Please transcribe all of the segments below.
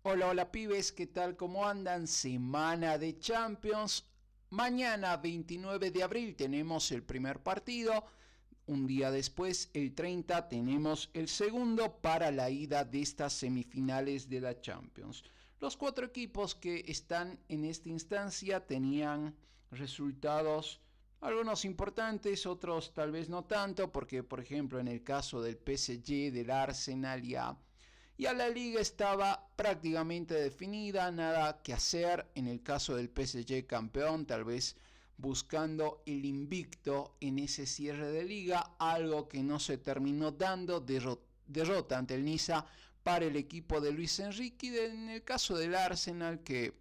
Hola, hola pibes, ¿qué tal? ¿Cómo andan? Semana de Champions. Mañana 29 de abril tenemos el primer partido. Un día después, el 30, tenemos el segundo para la ida de estas semifinales de la Champions. Los cuatro equipos que están en esta instancia tenían resultados, algunos importantes, otros tal vez no tanto, porque por ejemplo en el caso del PSG, del Arsenal ya la liga estaba prácticamente definida, nada que hacer. En el caso del PSG campeón, tal vez buscando el invicto en ese cierre de liga, algo que no se terminó dando, derrota ante el Niza para el equipo de Luis Enrique. Y en el caso del Arsenal, que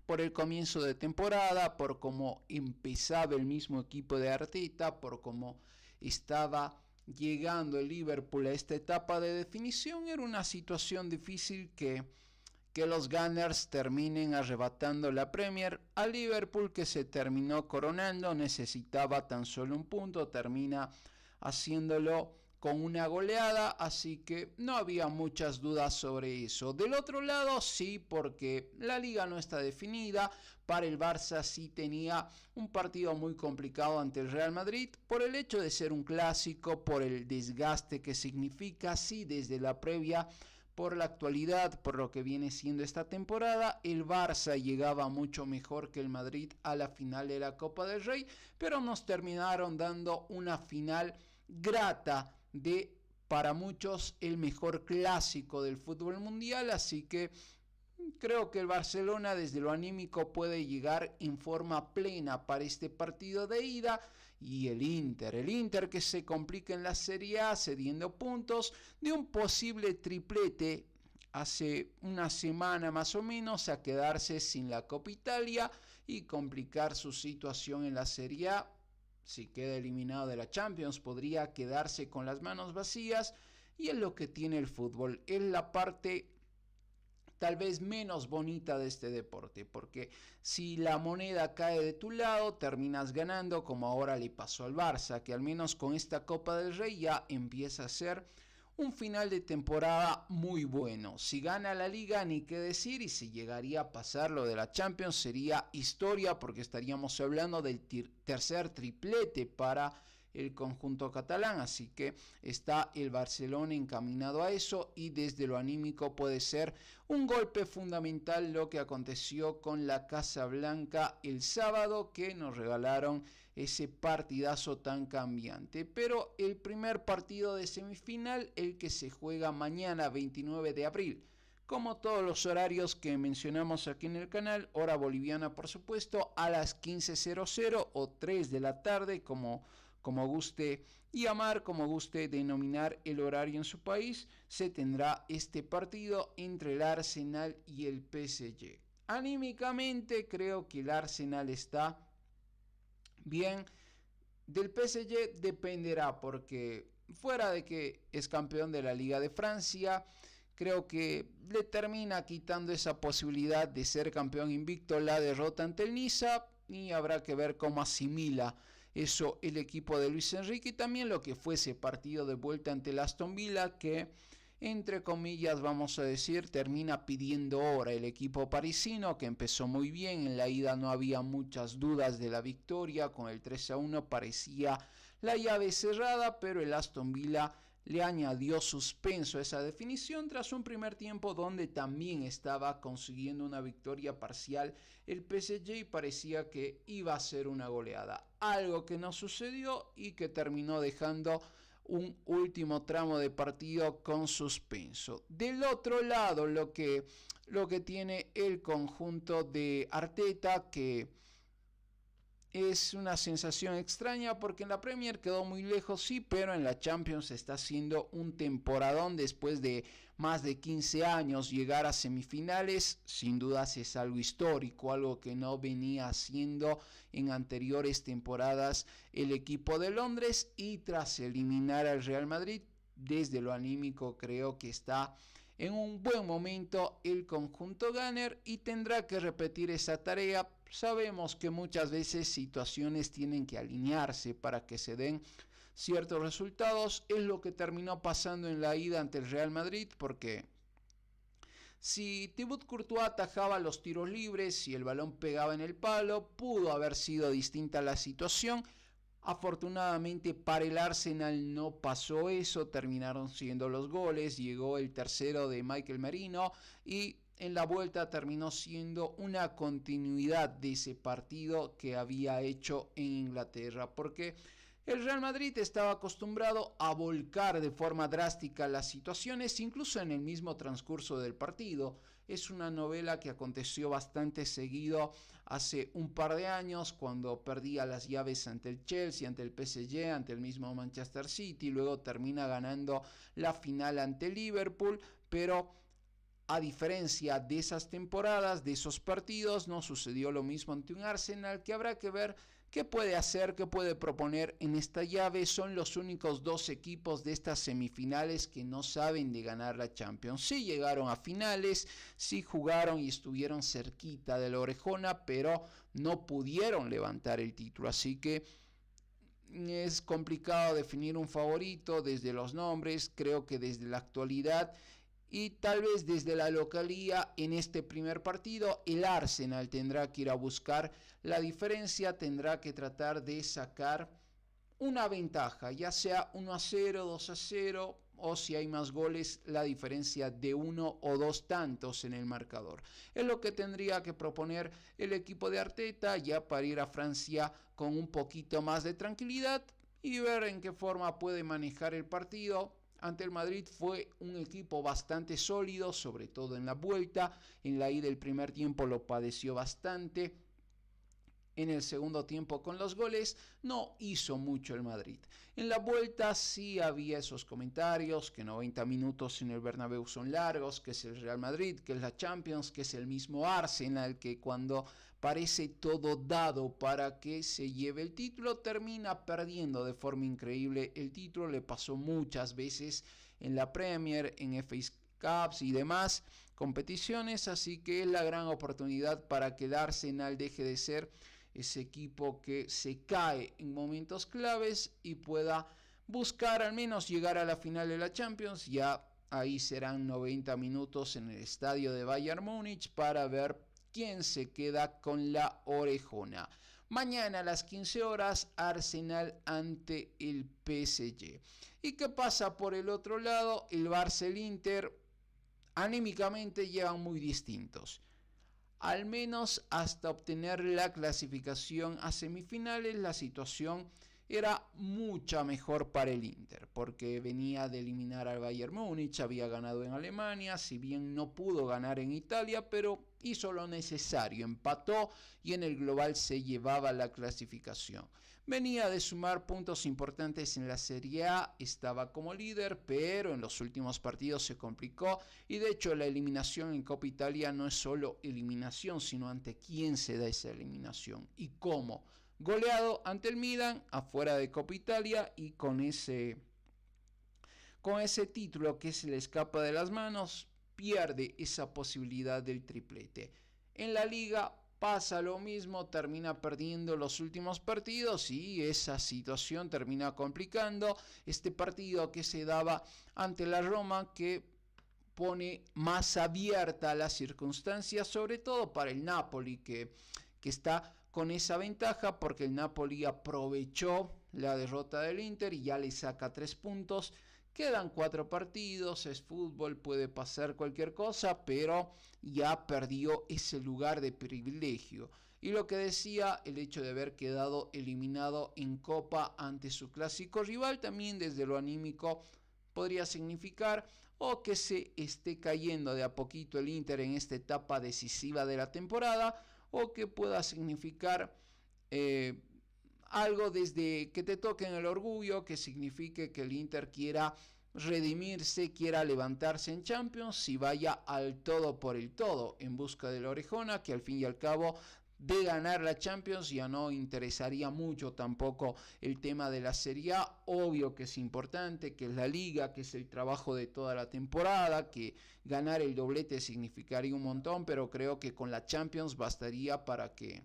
por el comienzo de temporada, por cómo empezaba el mismo equipo de Arteta, por cómo estaba llegando el Liverpool a esta etapa de definición, era una situación difícil que los Gunners terminen arrebatando la Premier a Liverpool, que se terminó coronando. Necesitaba tan solo un punto, termina haciéndolo con una goleada, así que no había muchas dudas sobre eso. Del otro lado sí, porque la liga no está definida. Para el Barça sí tenía un partido muy complicado ante el Real Madrid, por el hecho de ser un clásico, por el desgaste que significa. Sí, desde la previa, por la actualidad, por lo que viene siendo esta temporada, el Barça llegaba mucho mejor que el Madrid a la final de la Copa del Rey, pero nos terminaron dando una final grata de, para muchos, el mejor clásico del fútbol mundial. Así que creo que el Barcelona desde lo anímico puede llegar en forma plena para este partido de ida. Y el Inter que se complica en la Serie A cediendo puntos de un posible triplete hace una semana más o menos, a quedarse sin la Copa Italia y complicar su situación en la Serie A. Si queda eliminado de la Champions, podría quedarse con las manos vacías. Y es lo que tiene el fútbol, es la parte tal vez menos bonita de este deporte, porque si la moneda cae de tu lado, terminas ganando, como ahora le pasó al Barça, que al menos con esta Copa del Rey ya empieza a ser un final de temporada muy bueno. Si gana la liga, ni qué decir, y si llegaría a pasar lo de la Champions, sería historia, porque estaríamos hablando del tercer triplete para el conjunto catalán. Así que está el Barcelona encaminado a eso, y desde lo anímico puede ser un golpe fundamental lo que aconteció con la Casa Blanca el sábado, que nos regalaron ese partidazo tan cambiante. Pero el primer partido de semifinal, el que se juega mañana 29 de abril, como todos los horarios que mencionamos aquí en el canal, hora boliviana por supuesto, a las 15:00 o 3 de la tarde, como guste llamar, como guste denominar el horario en su país, se tendrá este partido entre el Arsenal y el PSG. Anímicamente creo que el Arsenal está bien. Del PSG dependerá, porque fuera de que es campeón de la Liga de Francia, creo que le termina quitando esa posibilidad de ser campeón invicto la derrota ante el Niza, y habrá que ver cómo asimila eso el equipo de Luis Enrique. Y también lo que fue ese partido de vuelta ante el Aston Villa, que entre comillas vamos a decir termina pidiendo hora el equipo parisino, que empezó muy bien. En la ida no había muchas dudas de la victoria, con el 3-1 parecía la llave cerrada, pero el Aston Villa le añadió suspenso a esa definición tras un primer tiempo donde también estaba consiguiendo una victoria parcial el PSG, y parecía que iba a ser una goleada, algo que no sucedió y que terminó dejando un último tramo de partido con suspenso. Del otro lado, lo que tiene el conjunto de Arteta, que es una sensación extraña, porque en la Premier quedó muy lejos, sí, pero en la Champions está haciendo un temporadón. Después de más de 15 años llegar a semifinales, sin dudas es algo histórico, algo que no venía haciendo en anteriores temporadas el equipo de Londres. Y tras eliminar al Real Madrid, desde lo anímico creo que está en un buen momento el conjunto Gunner, y tendrá que repetir esa tarea. Sabemos que muchas veces situaciones tienen que alinearse para que se den ciertos resultados. Es lo que terminó pasando en la ida ante el Real Madrid, porque Si Thibaut Courtois atajaba los tiros libres y el balón pegaba en el palo, pudo haber sido distinta la situación. Afortunadamente para el Arsenal no pasó eso, terminaron siendo los goles, llegó el tercero de Michael Merino y en la vuelta terminó siendo una continuidad de ese partido que había hecho en Inglaterra, porque el Real Madrid estaba acostumbrado a volcar de forma drástica las situaciones, incluso en el mismo transcurso del partido. Es una novela que aconteció bastante seguido hace un par de años, cuando perdía las llaves ante el Chelsea, ante el PSG, ante el mismo Manchester City, luego termina ganando la final ante el Liverpool, pero a diferencia de esas temporadas, de esos partidos, no sucedió lo mismo ante un Arsenal, que habrá que ver qué puede hacer, qué puede proponer en esta llave. Son los únicos dos equipos de estas semifinales que no saben de ganar la Champions. Sí llegaron a finales, sí jugaron y estuvieron cerquita de la orejona, pero no pudieron levantar el título. Así que es complicado definir un favorito desde los nombres. Creo que desde la actualidad y tal vez desde la localía en este primer partido el Arsenal tendrá que ir a buscar la diferencia, tendrá que tratar de sacar una ventaja, ya sea 1-0, 2-0 o si hay más goles, la diferencia de 1 o 2 tantos en el marcador. Es lo que tendría que proponer el equipo de Arteta ya para ir a Francia con un poquito más de tranquilidad y ver en qué forma puede manejar el partido. Ante el Madrid fue un equipo bastante sólido, sobre todo en la vuelta. En la ida del primer tiempo lo padeció bastante. En el segundo tiempo con los goles no hizo mucho el Madrid. En la vuelta sí había esos comentarios, que 90 minutos en el Bernabéu son largos, que es el Real Madrid, que es la Champions, que es el mismo Arsenal, que cuando parece todo dado para que se lleve el título, termina perdiendo de forma increíble el título. Le pasó muchas veces en la Premier, en FA Cups y demás competiciones, así que es la gran oportunidad para que el Arsenal deje de ser ese equipo que se cae en momentos claves y pueda buscar al menos llegar a la final de la Champions. Ya ahí serán 90 minutos en el estadio de Bayern Múnich para ver quién se queda con la orejona. Mañana a las 15 horas, Arsenal ante el PSG. ¿Y qué pasa por el otro lado? El Barça y el Inter anímicamente llevan muy distintos. Al menos hasta obtener la clasificación a semifinales, la situación era mucha mejor para el Inter, porque venía de eliminar al Bayern Múnich, había ganado en Alemania, si bien no pudo ganar en Italia, pero hizo lo necesario, empató y en el global se llevaba la clasificación. Venía de sumar puntos importantes en la Serie A, estaba como líder, pero en los últimos partidos se complicó y de hecho la eliminación en Copa Italia no es solo eliminación, sino ante quién se da esa eliminación y cómo. Goleado ante el Milan, afuera de Copa Italia y con ese título que se le escapa de las manos, pierde esa posibilidad del triplete. En la Liga pasa lo mismo, termina perdiendo los últimos partidos y esa situación termina complicando este partido que se daba ante la Roma, que pone más abierta las circunstancias, sobre todo para el Napoli, que está con esa ventaja porque el Napoli aprovechó la derrota del Inter y ya le saca 3 puntos. Quedan 4 partidos, es fútbol, puede pasar cualquier cosa, pero ya perdió ese lugar de privilegio. Y lo que decía, el hecho de haber quedado eliminado en Copa ante su clásico rival, también desde lo anímico podría significar o que se esté cayendo de a poquito el Inter en esta etapa decisiva de la temporada, o que pueda significar algo desde que te toquen el orgullo, que signifique que el Inter quiera redimirse, quiera levantarse en Champions y vaya al todo por el todo en busca de la orejona, que al fin y al cabo de ganar la Champions ya no interesaría mucho tampoco el tema de la Serie A. Obvio que es importante, que es la Liga, que es el trabajo de toda la temporada, que ganar el doblete significaría un montón, pero creo que con la Champions bastaría para que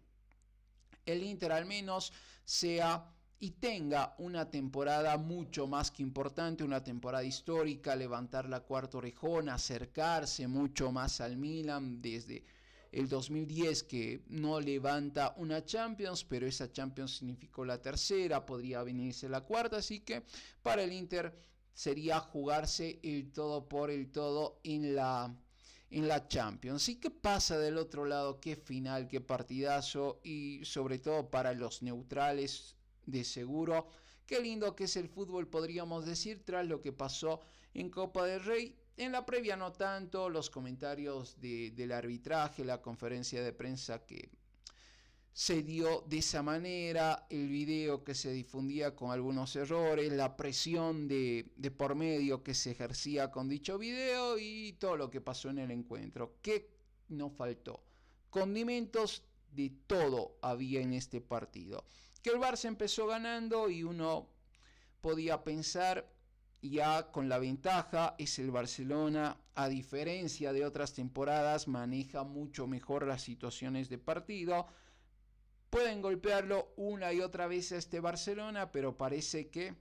el Inter al menos sea y tenga una temporada mucho más que importante, una temporada histórica, levantar la cuarta orejona, acercarse mucho más al Milan desde el 2010 que no levanta una Champions, pero esa Champions significó la tercera, podría venirse la cuarta, así que para el Inter sería jugarse el todo por el todo en la Champions. ¿Y qué pasa del otro lado? Qué final, qué partidazo, y sobre todo para los neutrales de seguro. Qué lindo que es el fútbol, podríamos decir, tras lo que pasó en Copa del Rey. En la previa no tanto, los comentarios del arbitraje, la conferencia de prensa que se dio de esa manera, el video que se difundía con algunos errores, la presión de por medio que se ejercía con dicho video y todo lo que pasó en el encuentro. ¿Qué no faltó? Condimentos de todo había en este partido. Que el Barça empezó ganando y uno podía pensar ya con la ventaja, es el Barcelona, a diferencia de otras temporadas, maneja mucho mejor las situaciones de partido. Pueden golpearlo una y otra vez a este Barcelona, pero parece que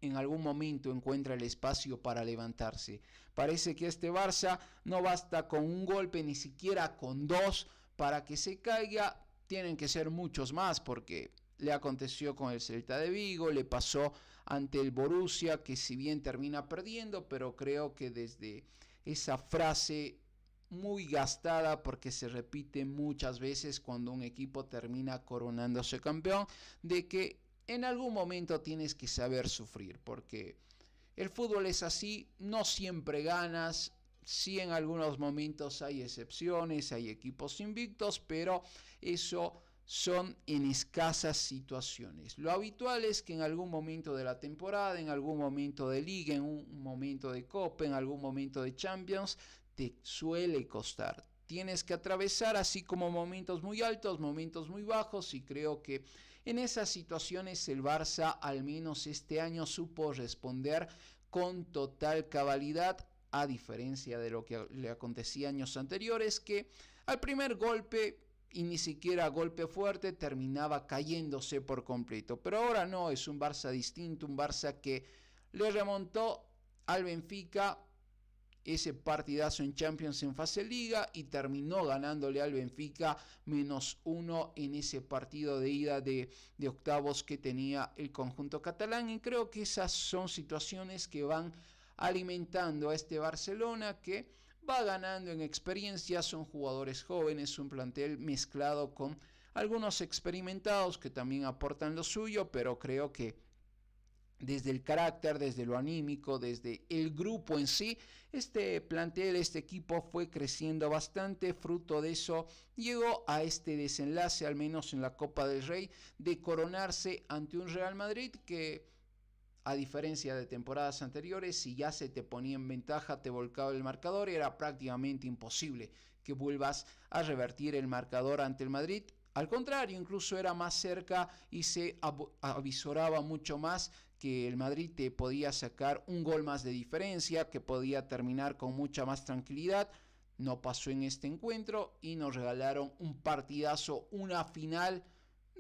en algún momento encuentra el espacio para levantarse. Parece que este Barça no basta con un golpe, ni siquiera con dos, para que se caiga. Tienen que ser muchos más, porque le aconteció con el Celta de Vigo, le pasó ante el Borussia, que si bien termina perdiendo, pero creo que desde esa frase muy gastada, porque se repite muchas veces cuando un equipo termina coronándose campeón, de que en algún momento tienes que saber sufrir, porque el fútbol es así, no siempre ganas, sí en algunos momentos hay excepciones, hay equipos invictos, pero eso son en escasas situaciones. Lo habitual es que en algún momento de la temporada, en algún momento de liga, en un momento de Copa, en algún momento de Champions, te suele costar. Tienes que atravesar así como momentos muy altos, momentos muy bajos, y creo que en esas situaciones el Barça al menos este año supo responder con total cabalidad, a diferencia de lo que le acontecía años anteriores, que al primer golpe, y ni siquiera golpe fuerte, terminaba cayéndose por completo. Pero ahora no, es un Barça distinto, un Barça que le remontó al Benfica ese partidazo en Champions en fase Liga y terminó ganándole al Benfica -1 en ese partido de ida de octavos que tenía el conjunto catalán. Y creo que esas son situaciones que van alimentando a este Barcelona, que va ganando en experiencia. Son jugadores jóvenes, un plantel mezclado con algunos experimentados que también aportan lo suyo, pero creo que desde el carácter, desde lo anímico, desde el grupo en sí, este plantel, este equipo fue creciendo bastante. Fruto de eso llegó a este desenlace, al menos en la Copa del Rey, de coronarse ante un Real Madrid que, a diferencia de temporadas anteriores, si ya se te ponía en ventaja, te volcaba el marcador, era prácticamente imposible que vuelvas a revertir el marcador ante el Madrid. Al contrario, incluso era más cerca y se avisoraba mucho más que el Madrid te podía sacar un gol más de diferencia, que podía terminar con mucha más tranquilidad. No pasó en este encuentro y nos regalaron un partidazo, una final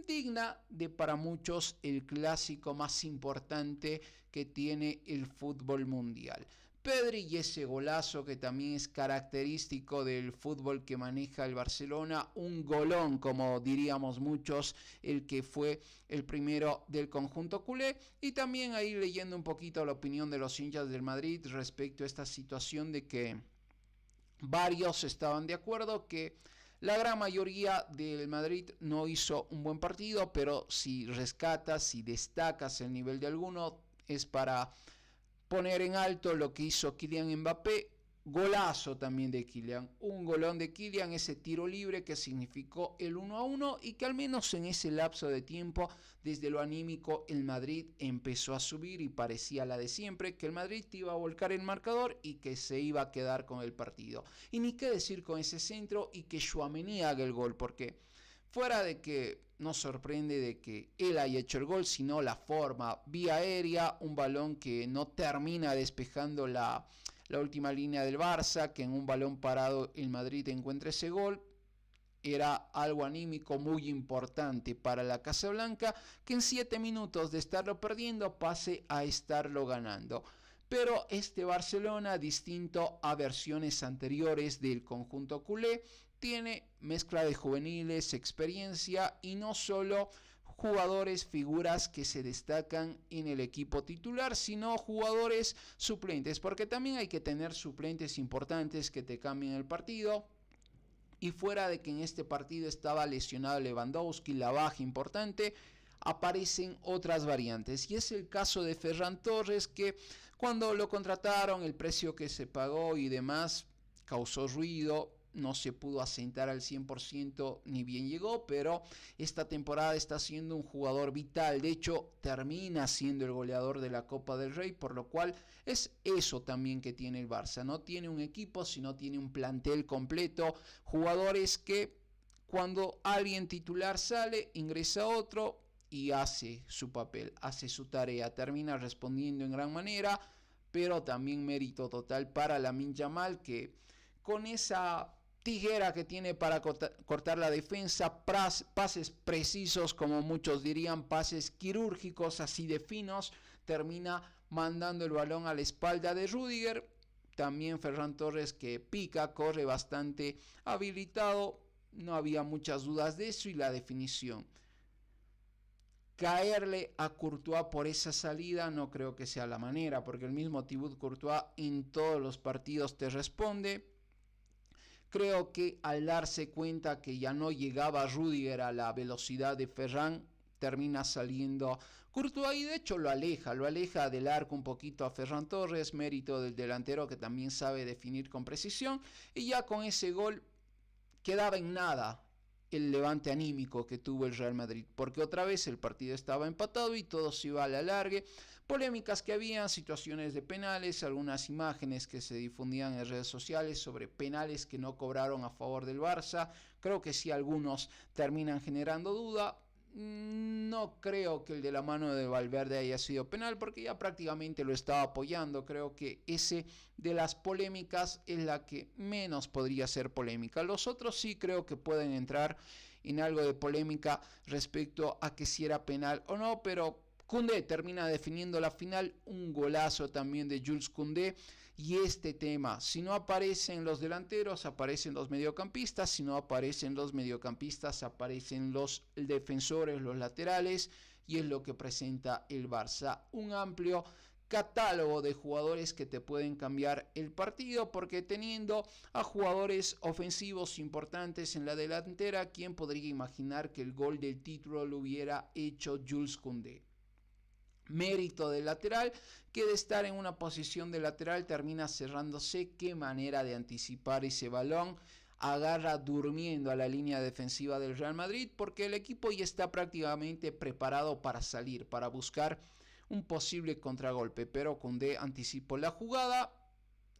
digna de, para muchos, el clásico más importante que tiene el fútbol mundial. Pedri y ese golazo que también es característico del fútbol que maneja el Barcelona, un golón como diríamos muchos, el que fue el primero del conjunto culé. Y también ahí leyendo un poquito la opinión de los hinchas del Madrid respecto a esta situación, de que varios estaban de acuerdo que la gran mayoría del Madrid no hizo un buen partido, pero si rescatas, si destacas el nivel de alguno, es para poner en alto lo que hizo Kylian Mbappé. Golazo también de Kylian, un golón de Kylian, ese tiro libre que significó el 1-1 y que al menos en ese lapso de tiempo, desde lo anímico, el Madrid empezó a subir y parecía la de siempre, que el Madrid te iba a volcar el marcador y que se iba a quedar con el partido. Y ni qué decir con ese centro y que Tchouaméni haga el gol, porque fuera de que nos sorprende de que él haya hecho el gol, sino la forma, vía aérea, un balón que no termina despejando la última línea del Barça, que en un balón parado el Madrid encuentra ese gol. Era algo anímico muy importante para la Casa Blanca, que en 7 minutos de estarlo perdiendo pase a estarlo ganando. Pero este Barcelona, distinto a versiones anteriores del conjunto culé, tiene mezcla de juveniles, experiencia y no solo jugadores, figuras que se destacan en el equipo titular, sino jugadores suplentes, porque también hay que tener suplentes importantes que te cambien el partido. Y fuera de que en este partido estaba lesionado Lewandowski, la baja importante, aparecen otras variantes. Y es el caso de Ferran Torres, que cuando lo contrataron, el precio que se pagó y demás causó ruido. No se pudo asentar al 100% ni bien llegó, pero esta temporada está siendo un jugador vital. De hecho, termina siendo el goleador de la Copa del Rey, por lo cual es eso también que tiene el Barça. No tiene un equipo, sino tiene un plantel completo. Jugadores que cuando alguien titular sale, ingresa otro y hace su papel, hace su tarea, termina respondiendo en gran manera, pero también mérito total para Lamine Yamal, que con esa tijera que tiene para cortar la defensa, pases precisos, como muchos dirían, pases quirúrgicos así de finos, termina mandando el balón a la espalda de Rüdiger. También Ferran Torres, que pica, corre bastante habilitado, no había muchas dudas de eso. Y la definición, caerle a Courtois por esa salida no creo que sea la manera, porque el mismo Thibaut Courtois en todos los partidos te responde. Creo que al darse cuenta que ya no llegaba Rüdiger a la velocidad de Ferran, termina saliendo Courtois y de hecho lo aleja del arco un poquito a Ferran Torres, mérito del delantero que también sabe definir con precisión, y ya con ese gol quedaba en nada el levante anímico que tuvo el Real Madrid, porque otra vez el partido estaba empatado y todo se iba a la larga. Polémicas que había, situaciones de penales, algunas imágenes que se difundían en redes sociales sobre penales que no cobraron a favor del Barça. Creo que sí, algunos terminan generando duda. No creo que el de la mano de Valverde haya sido penal, porque ya prácticamente lo estaba apoyando. Creo que ese de las polémicas es la que menos podría ser polémica. Los otros sí creo que pueden entrar en algo de polémica respecto a que si era penal o no, pero Koundé termina definiendo la final, un golazo también de Jules Koundé. Y este tema, si no aparecen los delanteros, aparecen los mediocampistas, si no aparecen los mediocampistas, aparecen los defensores, los laterales, y es lo que presenta el Barça, un amplio catálogo de jugadores que te pueden cambiar el partido, porque teniendo a jugadores ofensivos importantes en la delantera, ¿quién podría imaginar que el gol del título lo hubiera hecho Jules Koundé? Mérito del lateral, que de estar en una posición de lateral termina cerrándose. Qué manera de anticipar ese balón. Agarra durmiendo a la línea defensiva del Real Madrid, porque el equipo ya está prácticamente preparado para salir, para buscar un posible contragolpe, pero Koundé anticipó la jugada,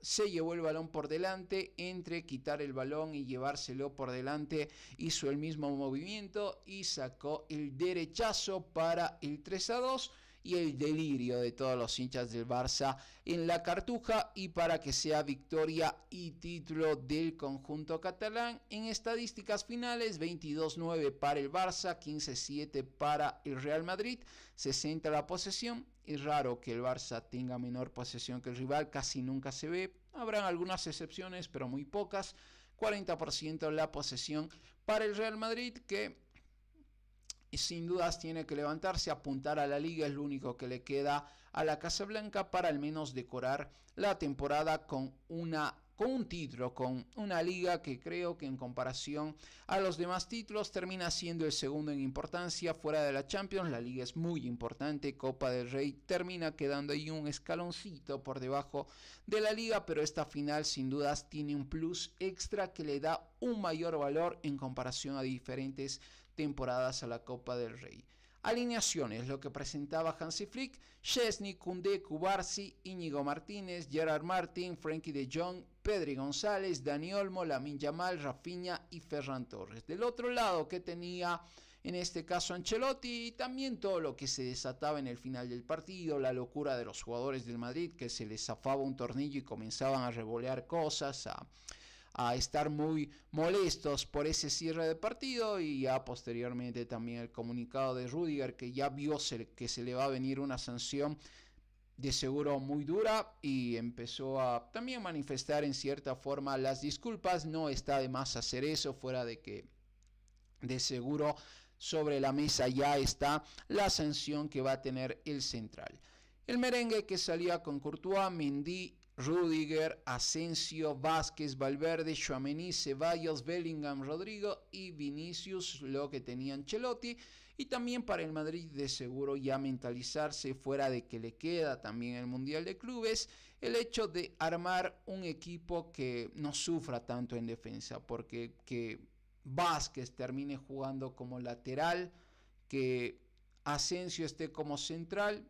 se llevó el balón por delante. Entre quitar el balón y llevárselo por delante, hizo el mismo movimiento y sacó el derechazo para el 3-2, y el delirio de todos los hinchas del Barça en la Cartuja, y para que sea victoria y título del conjunto catalán. En estadísticas finales, 22-9 para el Barça, 15-7 para el Real Madrid, 60 la posesión. Es raro que el Barça tenga menor posesión que el rival, casi nunca se ve, habrán algunas excepciones pero muy pocas. 40% la posesión para el Real Madrid, que sin dudas tiene que levantarse, apuntar a la liga, es lo único que le queda a la Casa Blanca para al menos decorar la temporada con un título, con una liga que creo que en comparación a los demás títulos termina siendo el segundo en importancia fuera de la Champions. La liga es muy importante, Copa del Rey termina quedando ahí un escaloncito por debajo de la liga, pero esta final sin dudas tiene un plus extra que le da un mayor valor en comparación a diferentes temporadas a la Copa del Rey. Alineaciones, lo que presentaba Hansi Flick: Szczesny, Koundé, Cubarsí, Íñigo Martínez, Gerard Martin, Frenkie de Jong, Pedri González, Dani Olmo, Lamine Yamal, Rafinha y Ferran Torres. Del otro lado, que tenía en este caso Ancelotti, y también todo lo que se desataba en el final del partido, la locura de los jugadores del Madrid, que se les zafaba un tornillo y comenzaban a revolear cosas, a a estar muy molestos por ese cierre de partido, y ya posteriormente también el comunicado de Rüdiger, que ya vio que se le va a venir una sanción de seguro muy dura, y empezó a también manifestar en cierta forma las disculpas. No está de más hacer eso, fuera de que de seguro sobre la mesa ya está la sanción que va a tener el central. El merengue que salía con Courtois, Mendy, Rüdiger, Asensio, Vázquez, Valverde, Tchouaméni, Ceballos, Bellingham, Rodrigo y Vinicius, lo que tenía Ancelotti. Y también para el Madrid de seguro ya mentalizarse, fuera de que le queda también el Mundial de Clubes, el hecho de armar un equipo que no sufra tanto en defensa, porque que Vázquez termine jugando como lateral, que Asensio esté como central,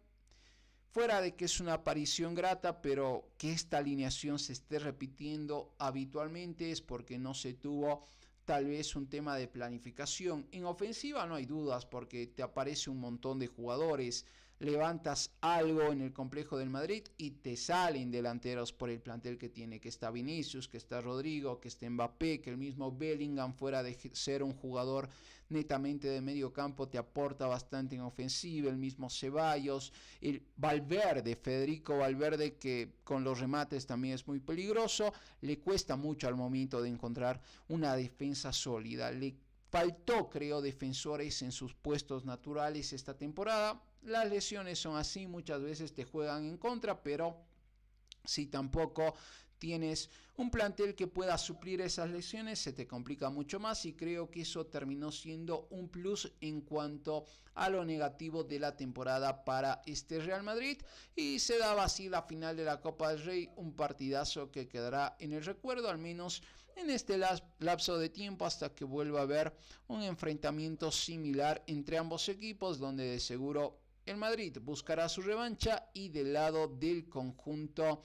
fuera de que es una aparición grata, pero que esta alineación se esté repitiendo habitualmente es porque no se tuvo tal vez un tema de planificación. En ofensiva no hay dudas, porque te aparece un montón de jugadores, levantas algo en el complejo del Madrid y te salen delanteros por el plantel que tiene, que está Vinicius, que está Rodrigo, que está Mbappé, que el mismo Bellingham, fuera de ser un jugador netamente de medio campo, te aporta bastante en ofensiva, el mismo Ceballos, el Valverde, Federico Valverde, que con los remates también es muy peligroso. Le cuesta mucho al momento de encontrar una defensa sólida, le faltó, creo, defensores en sus puestos naturales esta temporada. Las lesiones son así, muchas veces te juegan en contra, pero si tampoco tienes un plantel que pueda suplir esas lesiones, se te complica mucho más, y creo que eso terminó siendo un plus en cuanto a lo negativo de la temporada para este Real Madrid. Y se daba así la final de la Copa del Rey, un partidazo que quedará en el recuerdo, al menos en este lapso de tiempo, hasta que vuelva a haber un enfrentamiento similar entre ambos equipos, donde de seguro el Madrid buscará su revancha, y del lado del conjunto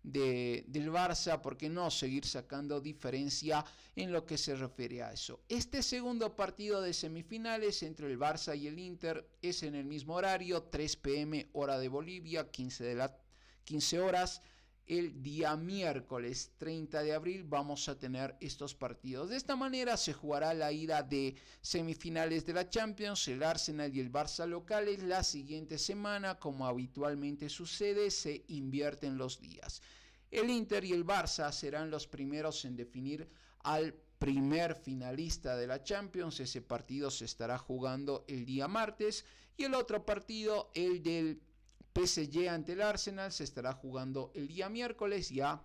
del Barça, ¿por qué no seguir sacando diferencia en lo que se refiere a eso? Este segundo partido de semifinales entre el Barça y el Inter es en el mismo horario, 3 p.m. hora de Bolivia, 15 horas. El día miércoles 30 de abril vamos a tener estos partidos. De esta manera se jugará la ida de semifinales de la Champions. El Arsenal y el Barça locales la siguiente semana. Como habitualmente sucede, se invierten los días. El Inter y el Barça serán los primeros en definir al primer finalista de la Champions. Ese partido se estará jugando el día martes, y el otro partido, el del PSG ante el Arsenal, se estará jugando el día miércoles, ya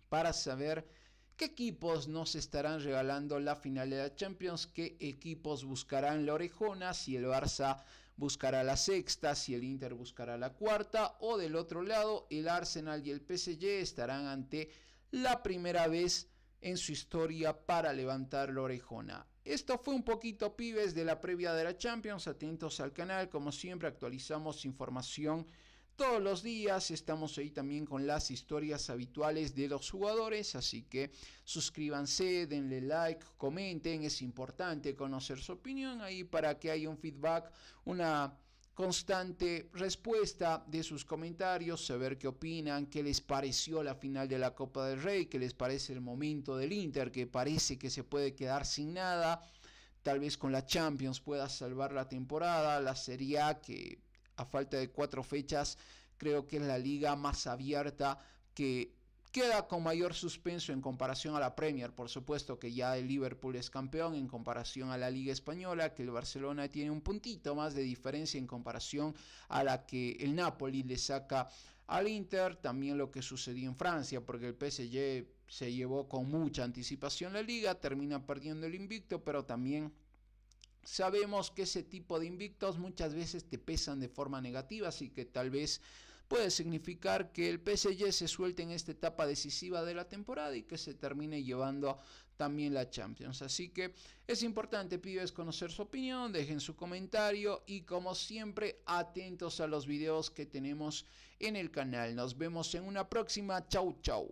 para saber qué equipos nos estarán regalando la final de la Champions, qué equipos buscarán la orejona, si el Barça buscará la sexta, si el Inter buscará la cuarta, o del otro lado el Arsenal y el PSG estarán ante la primera vez en su historia para levantar la orejona. Esto fue un poquito, pibes, de la previa de la Champions. Atentos al canal, como siempre actualizamos información todos los días. Estamos ahí también con las historias habituales de los jugadores, así que suscríbanse, denle like, comenten. Es importante conocer su opinión ahí para que haya un feedback, una constante respuesta de sus comentarios, saber qué opinan, qué les pareció la final de la Copa del Rey, qué les parece el momento del Inter, que parece que se puede quedar sin nada, tal vez con la Champions pueda salvar la temporada, la Serie A, que a falta de 4 fechas creo que es la liga más abierta, que queda con mayor suspenso en comparación a la Premier. Por supuesto que ya el Liverpool es campeón en comparación a la Liga Española, que el Barcelona tiene un puntito más de diferencia en comparación a la que el Napoli le saca al Inter. También lo que sucedió en Francia, porque el PSG se llevó con mucha anticipación la liga, termina perdiendo el invicto, pero también sabemos que ese tipo de invictos muchas veces te pesan de forma negativa, así que tal vez puede significar que el PSG se suelte en esta etapa decisiva de la temporada y que se termine llevando también la Champions. Así que es importante, pibes, conocer su opinión, dejen su comentario y, como siempre, atentos a los videos que tenemos en el canal. Nos vemos en una próxima. Chau, chau.